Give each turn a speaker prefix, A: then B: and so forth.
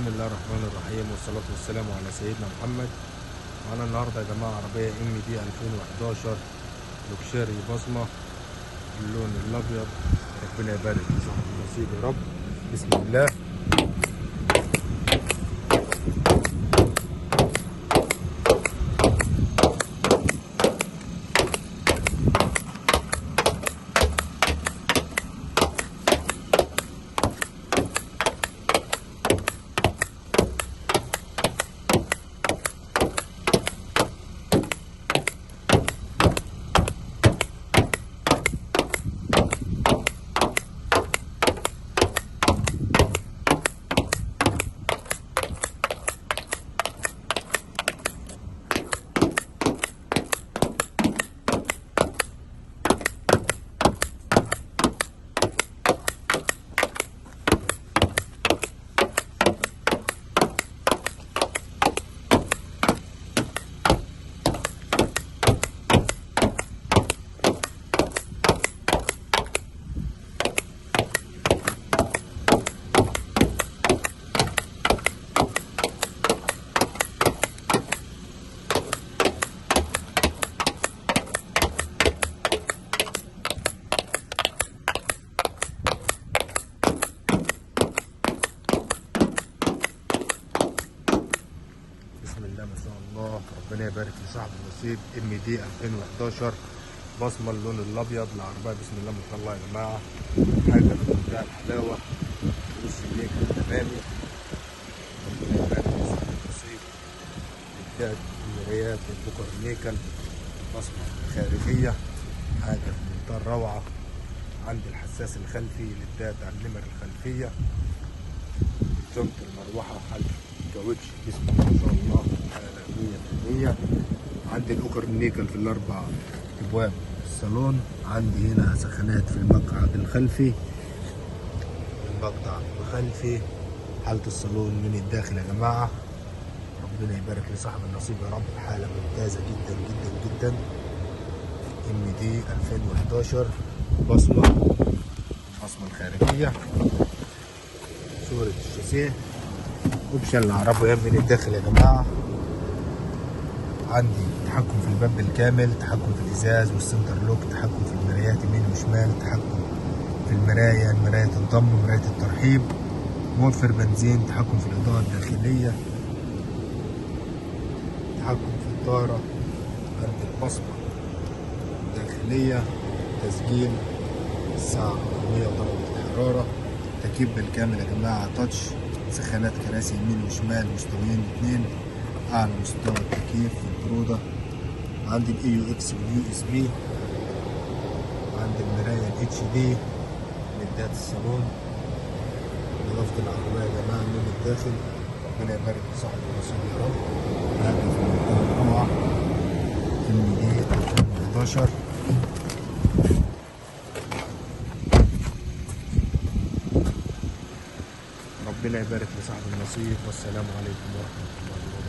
A: بسم الله الرحمن الرحيم والصلاة والسلام على سيدنا محمد. معانا النهارده يا جماعة عربية MD 2011 لوكشري بصمة باللون الأبيض. ربنا يبارك في صاحب النصيب يا رب. بسم الله. بسم الله ما شاء الله. ربنا يبارك لصاحب النصيب. MD 2011 بصمة اللون الأبيض العربية. بسم الله ما شاء الله يا جماعة، حاجة في منتهى الحلاوة. وش الليك تمامي. ربنا يبارك لصاحب النصيب. للدات المرايات والبكر النيكل، بصمة خارجية، حاجة في منتهى الروعة. عندي الحساس الخلفي للدات على النمر الخلفية، جنط المروحة، حاجة كاوتش. بسم الله ما شاء الله، حالة 100%. عندي الأوكر النيكل في الأربع أبواب الصالون. عندي هنا سخانات في المقعد الخلفي، حالة الصالون من الداخل يا جماعة. ربنا يبارك لصاحب النصيب يا رب. حالة ممتازة جدا جدا جدا. MD 2011 بصمة الخارجية، صورة الشاسيه، اوبشن العربية من الداخل يا جماعة. عندي تحكم في الباب بالكامل، تحكم في الازاز والسنتر لوك، تحكم في المرايات يمين وشمال، تحكم في المراية الضم، مراية الترحيب، موفر بنزين، تحكم في الإضاءة الداخلية، تحكم في الطارة. عندي البصمة الداخلية، تسجيل الساعة الرقمية ودرجة الحرارة، تكييف بالكامل يا جماعة، تاتش، سخانات كراسي يمين وشمال مستويين اتنين، أعلى مستوى التكييف في البرودة. عندي AUX والUSB. عندي المراية HD للدات الصالون. نظافة العربية يا جماعة من الداخل. ربنا يبارك لصاحب النصيب يا رب. هذا في منتهى الروعة. MD 2011. ربنا يبارك لصاحب النصيب. والسلام عليكم ورحمة الله وبركاته.